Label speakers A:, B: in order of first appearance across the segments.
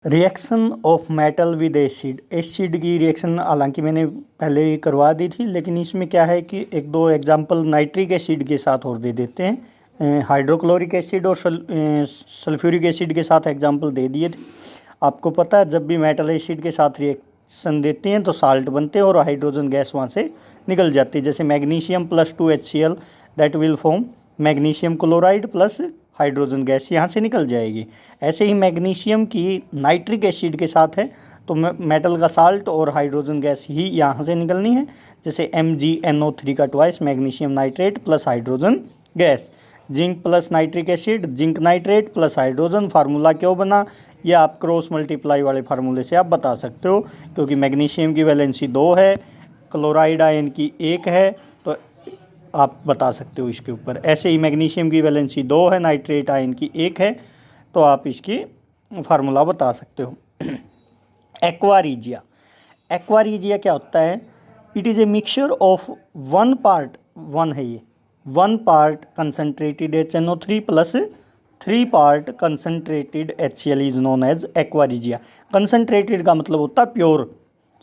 A: Reaction of metal with acid की reaction हालांकि मैंने पहले ही करवा दी थी, लेकिन इसमें क्या है कि एक दो एग्जांपल नाइट्रिक एसिड के साथ और दे देते हैं। हाइड्रोक्लोरिक एसिड और सल्फ्यूरिक एसिड के साथ एग्जांपल दे दिए थे। आपको पता है जब भी मेटल एसिड के साथ रिएक्शन देते हैं तो साल्ट बनते हैं और हाइड्रोजन गैस वहाँ से निकल जाती है। जैसे magnesium plus 2HCl that will form magnesium chloride plus hydrogen gas यहाँ से निकल जाएगी। ऐसे ही मैग्नीशियम की नाइट्रिक एसिड के साथ है तो मेटल का साल्ट और हाइड्रोजन गैस ही यहाँ से निकलनी है। जैसे MgNO3 का twice magnesium nitrate plus hydrogen gas. Zinc plus nitric acid zinc nitrate plus hydrogen. Formula क्यों बना ये आप क्रॉस मल्टीप्लाई वाले फार्मूले से आप बता सकते हो, क्योंकि मैग्नीशियम की वैलेंसी 2 है, क्लोराइड आयन की 1 है, तो आप बता सकते हो इसके ऊपर। ऐसे ही मैग्नीशियम की वैलेंसी 2 है, नाइट्रेट आयन की 1 है, तो आप इसकी फार्मूला बता सकते हो। एक्वारीजिया। एक्वारीजिया क्या होता है? It is a mixture of one part concentrated HNO3 plus 3 part concentrated HCl is known as aqua regia. Concentrated का मतलब होता है प्योर,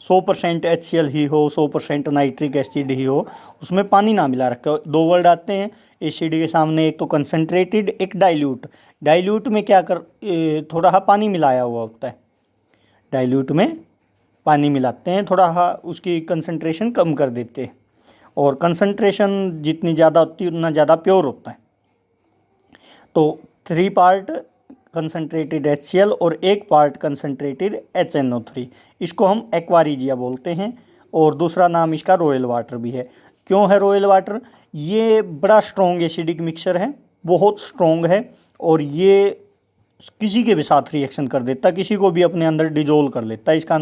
A: 100% HCl ही हो, 100% नाइट्रिक एसिड ही हो, उसमें पानी ना मिला रखा हो। दो वर्ड आते हैं एसिड के सामने, एक तो कंसनट्रेटेड, एक डाइल्यूट। डाइल्यूट में क्या थोड़ा सा पानी मिलाया हुआ होता है, डाइल्यूट में पानी मिलाते हैं, थोड़ा सा उसकी कंसनट्रेशन कम कर देते हैं, और कंसनट्रेशन जितनी ज़्यादा होती है उतना ज़्यादा प्योर होता है। तो 3 पार्ट कंसनट्रेटेड HCl और 1 पार्ट कंसनट्रेटेड HNO3, इसको हम एक्वारीजिया बोलते हैं। और दूसरा नाम इसका रॉयल वाटर भी है। क्यों है रॉयल वाटर? ये बड़ा स्ट्रॉन्ग एसिडिक मिक्सचर है, बहुत स्ट्रॉन्ग है, और ये किसी के भी साथ रिएक्शन कर देता है, किसी को भी अपने अंदर डिजोल्व कर लेता है। इसका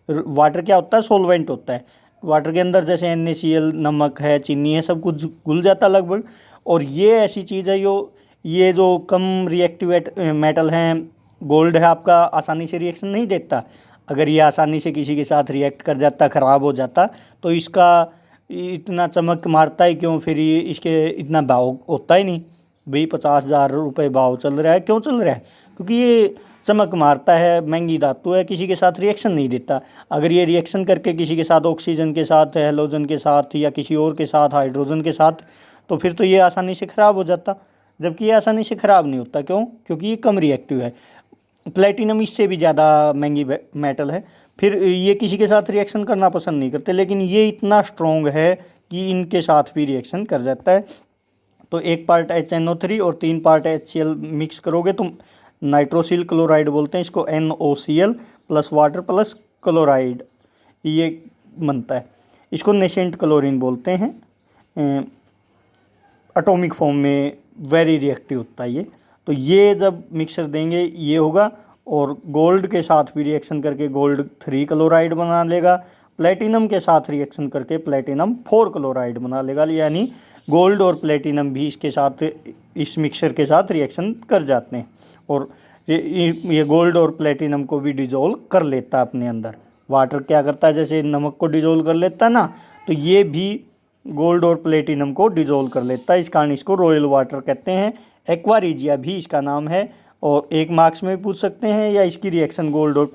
A: वाटर क्या होता है? सोलवेंट होता है। वाटर के अंदर जैसे NaCl, नमक है, चीनी है, सब कुछ घुल जाता लगभग। और ये ऐसी चीज़ है ये जो कम रिएक्टिव मेटल हैं, गोल्ड है आपका, आसानी से रिएक्शन नहीं देता। अगर ये आसानी से किसी के साथ रिएक्ट कर जाता, ख़राब हो जाता, तो इसका इतना चमक मारता है क्यों? फिर ये इसके इतना भाव होता ही नहीं भाई। 50,000 रुपये भाव चल रहा है, क्यों चल रहा है? क्योंकि ये चमक मारता है, महंगी धातु है, किसी के साथ रिएक्शन नहीं देता। अगर ये रिएक्शन करके किसी के साथ, ऑक्सीजन के साथ, हेलोजन के साथ, या किसी और के साथ, हाइड्रोजन के साथ, तो फिर तो ये आसानी से ख़राब हो जाता। जबकि ये आसानी से ख़राब नहीं होता। क्यों? क्योंकि ये कम रिएक्टिव है। प्लेटिनम इससे भी ज़्यादा महंगी मेटल है, फिर ये किसी के साथ रिएक्शन करना पसंद नहीं करते, लेकिन ये इतना स्ट्रॉन्ग है कि इनके साथ भी रिएक्शन कर जाता है। तो 1 पार्ट HNO3 और 3 पार्ट HCl मिक्स करोगे तो नाइट्रोसिल क्लोराइड बोलते हैं इसको, NOCl plus water plus chloride, ये बनता है। इसको नेसेंट क्लोरीन बोलते हैं। एटॉमिक फॉर्म में वेरी रिएक्टिव होता है ये। तो ये जब मिक्सर देंगे ये होगा, और गोल्ड के साथ भी रिएक्शन करके गोल्ड 3 क्लोराइड बना लेगा, प्लेटिनम के साथ रिएक्शन करके प्लेटिनम 4 क्लोराइड बना लेगा। यानी गोल्ड और प्लेटिनम भी इसके साथ, इस मिक्सर के साथ रिएक्शन कर जाते हैं, और ये गोल्ड और प्लेटिनम को भी डिजोल्व कर लेता है अपने अंदर। वाटर क्या करता है? जैसे नमक को डिजोल्व कर लेता है ना, तो ये भी गोल्ड और प्लेटिनम को डिजोल्व कर लेता है। इस कारण इसको रॉयल वाटर कहते हैं। एक्वारीजिया भी इसका नाम है, और 1 मार्क्स में भी पूछ सकते हैं, या इसकी रिएक्शन गोल्ड और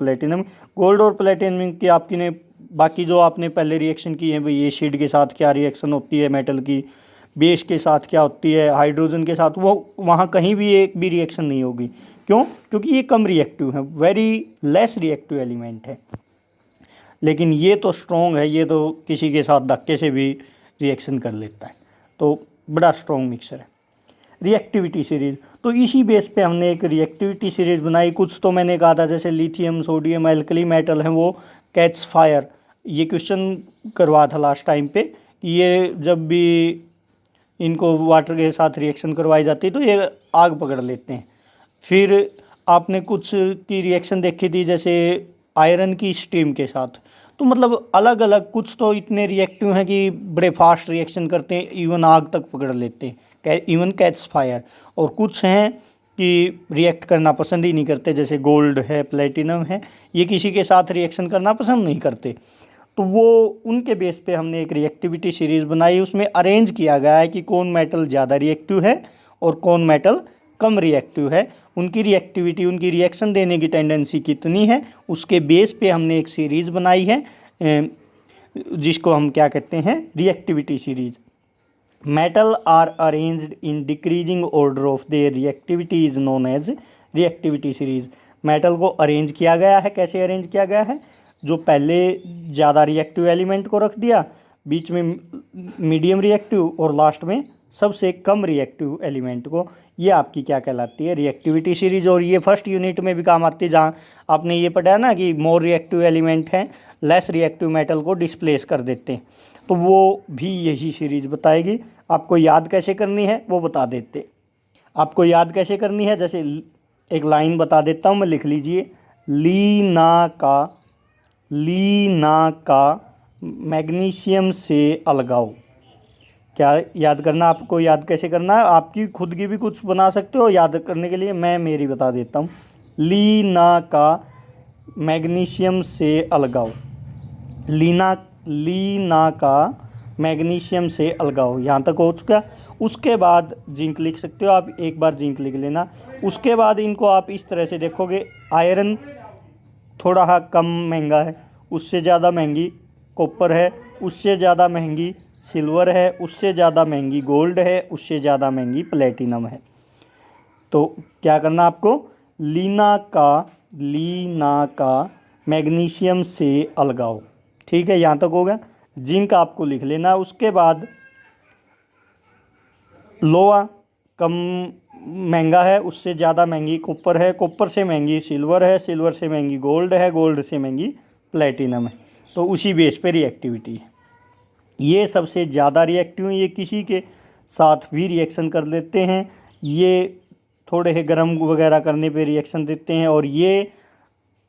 A: प्लेटिनम की आपकी ने, बाकी जो आपने पहले रिएक्शन की है भाई, एसिड के साथ क्या रिएक्शन होती है मेटल की, बेस के साथ क्या होती है, हाइड्रोजन के साथ, वो वहाँ कहीं भी एक भी रिएक्शन नहीं होगी। क्यों? क्योंकि ये कम रिएक्टिव है, वेरी लेस रिएक्टिव एलिमेंट है। लेकिन ये तो स्ट्रॉन्ग है, ये तो किसी के साथ धक्के से भी रिएक्शन कर लेता है, तो बड़ा स्ट्रॉन्ग मिक्सर है। रिएक्टिविटी सीरीज, तो इसी बेस पे हमने एक रिएक्टिविटी सीरीज बनाई। कुछ तो मैंने कहा था जैसे लिथियम, सोडियम, एल्कली मेटल हैं वो कैच फायर, ये क्वेश्चन करवा था लास्ट टाइम पे कि ये जब भी इनको वाटर के साथ रिएक्शन करवाई जाती है तो ये आग पकड़ लेते हैं। फिर आपने कुछ की रिएक्शन देखी थी जैसे आयरन की स्टीम के साथ, तो मतलब अलग अलग, कुछ तो इतने रिएक्टिव हैं कि बड़े फास्ट रिएक्शन करते हैं, इवन आग तक पकड़ लेते हैं, इवन कैच फायर। और कुछ हैं कि रिएक्ट करना पसंद ही नहीं करते, जैसे गोल्ड है, प्लेटिनम है, ये किसी के साथ रिएक्शन करना पसंद नहीं करते। तो वो उनके बेस पे हमने एक रिएक्टिविटी सीरीज़ बनाई। उसमें अरेंज किया गया है कि कौन मेटल ज़्यादा रिएक्टिव है और कौन मेटल कम रिएक्टिव है, उनकी रिएक्टिविटी, उनकी रिएक्शन देने की टेंडेंसी कितनी है, उसके बेस पे हमने एक सीरीज़ बनाई है जिसको हम क्या कहते हैं, reactivity series. Metal are arranged in decreasing order of their reactivity is known as reactivity series. Metal को अरेंज किया गया है, कैसे अरेंज किया गया है, जो पहले ज़्यादा रिएक्टिव एलिमेंट को रख दिया, बीच में मीडियम रिएक्टिव और लास्ट में सबसे कम रिएक्टिव एलिमेंट को, ये आपकी क्या कहलाती है, रिएक्टिविटी सीरीज। और ये फर्स्ट यूनिट में भी काम आती है, जहाँ आपने ये पढ़ा है ना कि मोर रिएक्टिव एलिमेंट हैं लेस रिएक्टिव मेटल को डिस्प्लेस कर देते हैं, तो वो भी यही सीरीज बताएगी। आपको याद कैसे करनी है वो बता देते। आपको याद कैसे करनी है, जैसे एक लाइन बता देता हूँ मैं, लिख लीजिए। लीना का मैग्नीशियम से अलगाव। क्या याद करना आपको, याद कैसे करना है, आपकी खुद की भी कुछ बना सकते हो याद करने के लिए, मैं मेरी बता देता हूँ। लीना का मैग्नीशियम से अलगाव, लीना का मैग्नीशियम से अलगाव, यहाँ तक हो चुका। उसके बाद जिंक लिख सकते हो आप, एक बार जिंक लिख लेना। उसके बाद इनको आप इस तरह से देखोगे, आयरन थोड़ा कम महंगा है, उससे ज़्यादा महंगी कॉपर है, उससे ज़्यादा महंगी सिल्वर है, उससे ज़्यादा महंगी गोल्ड है, उससे ज़्यादा महंगी प्लेटिनम है। तो क्या करना आपको, लीना का मैग्नीशियम से अलगाव, ठीक है, यहाँ तक हो गया। जिंक आपको लिख लेना। उसके बाद लोहा कम महंगा है, उससे ज़्यादा महंगी कॉपर है, कॉपर से महंगी सिल्वर है, सिल्वर से महंगी गोल्ड है, गोल्ड से महंगी प्लेटिनम है। तो उसी बेस पे रिएक्टिविटी है। ये सबसे ज़्यादा रिएक्टिव हैं, ये किसी के साथ भी रिएक्शन कर लेते हैं, ये थोड़े गर्म वगैरह करने पे रिएक्शन देते हैं, और ये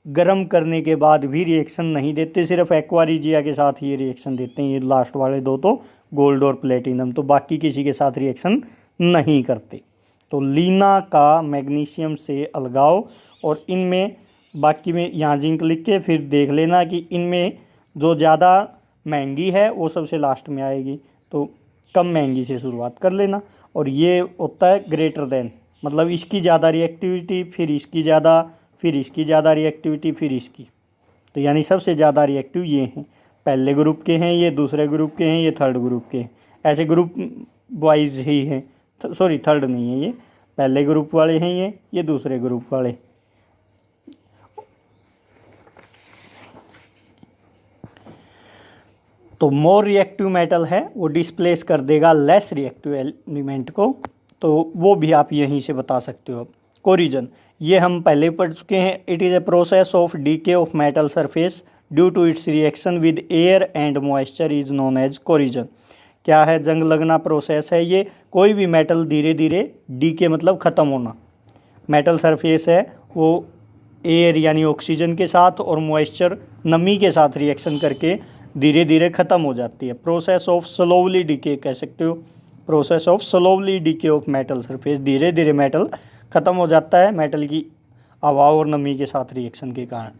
A: गर्म करने के बाद भी रिएक्शन नहीं देते, सिर्फ एक्वारिजिया के साथ ये रिएक्शन देते हैं। ये लास्ट वाले दो तो गोल्ड और प्लेटिनम, तो बाकी किसी के साथ रिएक्शन नहीं करते। तो लीना का मैग्नीशियम से अलगाव, और इनमें बाकी में यहाँ जिंक लिख के फिर देख लेना कि इनमें जो ज़्यादा महंगी है वो सबसे लास्ट में आएगी, तो कम महंगी से शुरुआत कर लेना। और ये होता है ग्रेटर देन, मतलब इसकी ज़्यादा रिएक्टिविटी, फिर इसकी ज़्यादा, फिर इसकी ज़्यादा रिएक्टिविटी, फिर इसकी, तो यानी सबसे ज़्यादा रिएक्टिव ये हैं, पहले ग्रुप के हैं, ये दूसरे ग्रुप के हैं, ये थर्ड ग्रुप के हैं, ऐसे ग्रुप वाइज ही हैं। सॉरी, थर्ड नहीं है, ये पहले ग्रुप वाले हैं, ये दूसरे ग्रुप वाले। तो मोर रिएक्टिव मेटल है वो डिस्प्लेस कर देगा लेस रिएक्टिव एलिमेंट को, तो वो भी आप यहीं से बता सकते हो। कोरिजन, ये हम पहले पढ़ चुके हैं। It is a process of decay of metal surface due to its reaction with air and moisture is known as corrosion. क्या है, जंग लगना प्रोसेस है ये। कोई भी मेटल धीरे धीरे डीके मतलब ख़त्म होना, मेटल सरफेस है वो एयर यानी ऑक्सीजन के साथ और मॉइस्चर नमी के साथ रिएक्शन करके धीरे धीरे ख़त्म हो जाती है। प्रोसेस ऑफ स्लोवली डीके कह सकते हो, process of slowly DK of metal surface, धीरे धीरे मेटल ख़त्म हो जाता है मेटल की हवा और नमी के साथ रिएक्शन के कारण।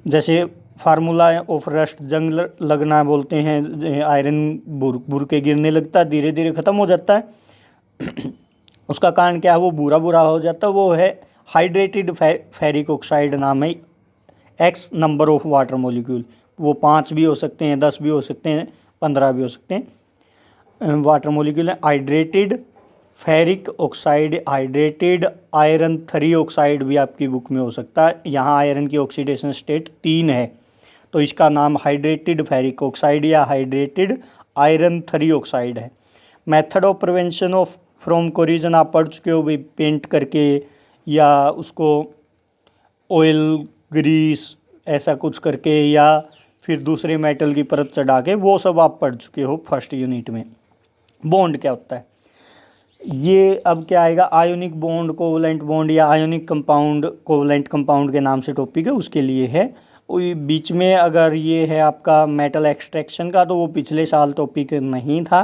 A: जैसे फार्मूला ऑफ रस्ट, जंग लगना बोलते हैं, आयरन बुर के गिरने लगता है, धीरे धीरे ख़त्म हो जाता है। उसका कारण क्या है, वो बुरा बुरा हो जाता है, वो है हाइड्रेटेड फेरिक ऑक्साइड नाम है, x number of water molecule. वो 5 भी हो सकते हैं, 10 भी हो सकते हैं, 15 भी हो सकते हैं वाटर मॉलिक्यूल है। Hydrated ferric oxide, hydrated iron 3 oxide भी आपकी बुक में हो सकता है। यहाँ आयरन की ऑक्सीडेशन स्टेट 3 है, तो इसका नाम हाइड्रेटेड फेरिक ऑक्साइड या हाइड्रेटेड आयरन 3 ऑक्साइड है। Method of prevention of from corrosion आप पढ़ चुके हो भाई, पेंट करके या उसको ऑयल ग्रीस ऐसा कुछ करके, या फिर दूसरे मेटल की परत चढ़ा के, वो सब आप पढ़ चुके हो फर्स्ट यूनिट में। बॉन्ड क्या होता है, ये अब क्या आएगा, आयोनिक बॉन्ड, कोवलेंट बॉन्ड या आयोनिक कंपाउंड, कोवलेंट कंपाउंड के नाम से टॉपिक है, उसके लिए है। बीच में अगर ये है आपका मेटल एक्सट्रैक्शन का, तो वो पिछले साल टॉपिक नहीं था,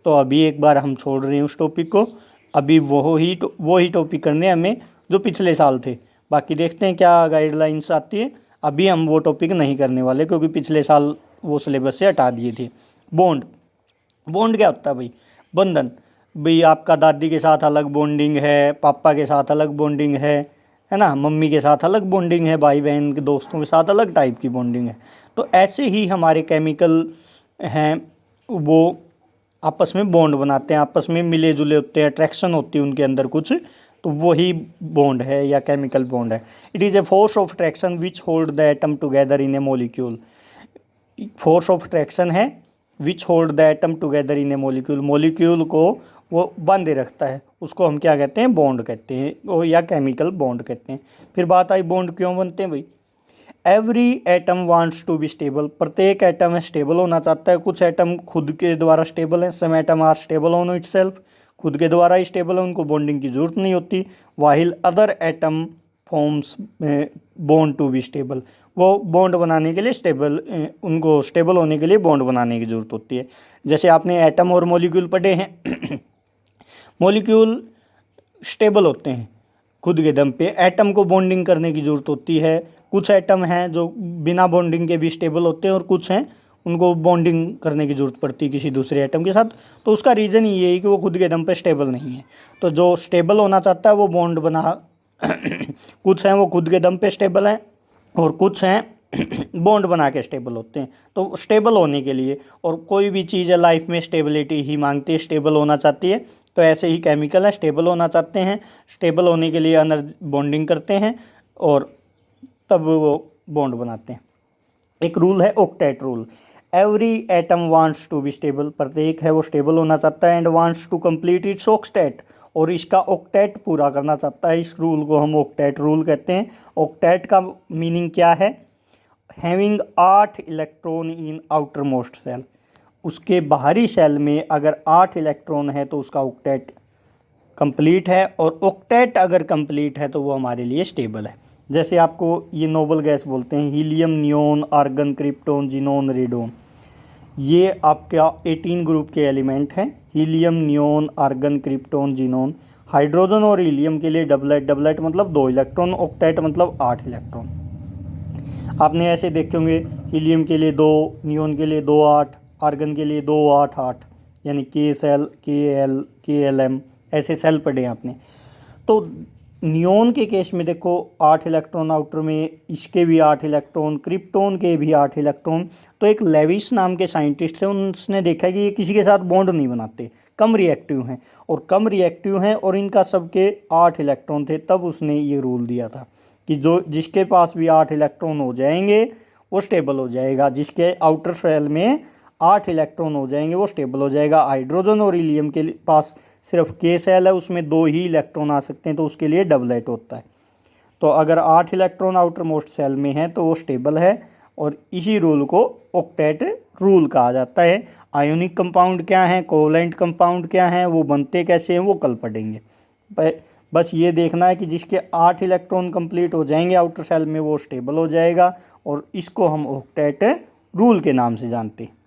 A: तो अभी एक बार हम छोड़ रहे हैं उस टॉपिक को। अभी वो ही टॉपिक करने हमें जो पिछले साल थे। बाकी देखते हैं क्या गाइडलाइंस आती है। अभी हम वो टॉपिक नहीं करने वाले, क्योंकि पिछले साल वो सिलेबस से हटा दिए थे। बॉन्ड क्या होता है भाई, बंधन। भाई आपका दादी के साथ अलग बॉन्डिंग है, पापा के साथ अलग बॉन्डिंग है ना, मम्मी के साथ अलग बॉन्डिंग है, भाई बहन के दोस्तों के साथ अलग टाइप की बॉन्डिंग है। तो ऐसे ही हमारे केमिकल हैं, वो आपस में बॉन्ड बनाते हैं, आपस में मिले जुले होते हैं, अट्रैक्शन होती है उनके अंदर कुछ, तो वही बॉन्ड है या केमिकल बॉन्ड है। It is a force of attraction which hold the atom together in a molecule. Force of attraction है which hold the atom together in a molecule, molecule को वो बांधे रखता है, उसको हम क्या कहते हैं, बॉन्ड कहते हैं, और या केमिकल बॉन्ड कहते हैं। फिर बात आई बॉन्ड क्यों बनते हैं भाई। Every atom wants to be stable, प्रत्येक एटम है स्टेबल होना चाहता है। कुछ एटम खुद के द्वारा स्टेबल है, some atom are stable on itself, खुद के द्वारा ही स्टेबल है, उनको बॉन्डिंग की जरूरत नहीं होती। While other atom forms bond to be stable, वो बॉन्ड बनाने के लिए स्टेबल, उनको स्टेबल होने के लिए बॉन्ड बनाने की ज़रूरत होती है। जैसे आपने एटम और मॉलिक्यूल पढ़े हैं मॉलिक्यूल स्टेबल होते हैं खुद के दम पे, एटम को बॉन्डिंग करने की ज़रूरत होती है। कुछ एटम हैं जो बिना बॉन्डिंग के भी स्टेबल होते हैं, और कुछ हैं उनको बॉन्डिंग करने की ज़रूरत पड़ती है किसी दूसरे एटम के साथ। तो उसका रीज़न ये है कि वो खुद के दम पे स्टेबल नहीं है। तो जो स्टेबल होना चाहता है वो बॉन्ड बना कुछ हैं वो खुद के दम पे स्टेबल हैं, और कुछ हैं बॉन्ड बना के स्टेबल होते हैं। तो स्टेबल होने के लिए, और कोई भी चीज़ है लाइफ में स्टेबिलिटी ही मांगती है, स्टेबल होना चाहती है। तो ऐसे ही केमिकल है, स्टेबल होना चाहते हैं, स्टेबल होने के लिए एनर्जी बॉन्डिंग करते हैं, और तब वो बॉन्ड बनाते हैं। एक रूल है octet rule. Every atom wants to be stable, प्रत्येक है वो स्टेबल होना चाहता है, and wants to complete its octet, और इसका ऑक्टेट पूरा करना चाहता है। इस रूल को हम ऑक्टेट रूल कहते हैं। ऑक्टेट का मीनिंग क्या है, having 8 electron in outermost shell, उसके बाहरी सेल में अगर 8 इलेक्ट्रॉन है तो उसका ऑक्टेट कंप्लीट है, और ऑक्टेट अगर कंप्लीट है तो वो हमारे लिए स्टेबल है। जैसे आपको ये नोबल गैस बोलते हैं, helium, neon, argon, krypton, xenon, radon, ये आपका 18 ग्रुप के एलिमेंट हैं। Helium, neon, argon, krypton, xenon. Hydrogen और हीलियम के लिए डबलेट, डबलेट मतलब 2 इलेक्ट्रॉन, ऑक्टेट मतलब 8 इलेक्ट्रॉन। आपने ऐसे देखे होंगे, हीलियम के लिए 2, नियोन के लिए 2 8, आर्गन के लिए 2 8 8, यानी के सेल, के एल, के एल एम, ऐसे सेल पढ़े हैं आपने। तो नियोन के केस में देखो 8 इलेक्ट्रॉन आउटर में, इसके भी 8 इलेक्ट्रॉन, क्रिप्टॉन के भी 8 इलेक्ट्रॉन। तो एक लेविस नाम के साइंटिस्ट थे, उसने देखा कि ये किसी के साथ बॉन्ड नहीं बनाते, कम रिएक्टिव हैं, और कम रिएक्टिव हैं, और इनका सबके 8 इलेक्ट्रॉन थे। तब उसने ये रूल दिया था कि जो जिसके पास भी 8 इलेक्ट्रॉन हो जाएंगे वो स्टेबल हो जाएगा, जिसके आउटर सेल में 8 इलेक्ट्रॉन हो जाएंगे वो स्टेबल हो जाएगा। हाइड्रोजन और हीलियम के पास सिर्फ के सेल है, उसमें 2 ही इलेक्ट्रॉन आ सकते हैं, तो उसके लिए डबलेट होता है। तो अगर 8 इलेक्ट्रॉन आउटर मोस्ट सेल में है तो वो स्टेबल है, और इसी रूल को ऑक्टेट रूल कहा जाता है। आयोनिक कंपाउंड क्या है, कोवलेंट कंपाउंड क्या है, वो बनते कैसे हैं, वो कल पढ़ेंगे। बस ये देखना है कि जिसके 8 इलेक्ट्रॉन कंप्लीट हो जाएंगे आउटर सेल में वो स्टेबल हो जाएगा, और इसको हम ऑक्टेट रूल के नाम से जानते हैं।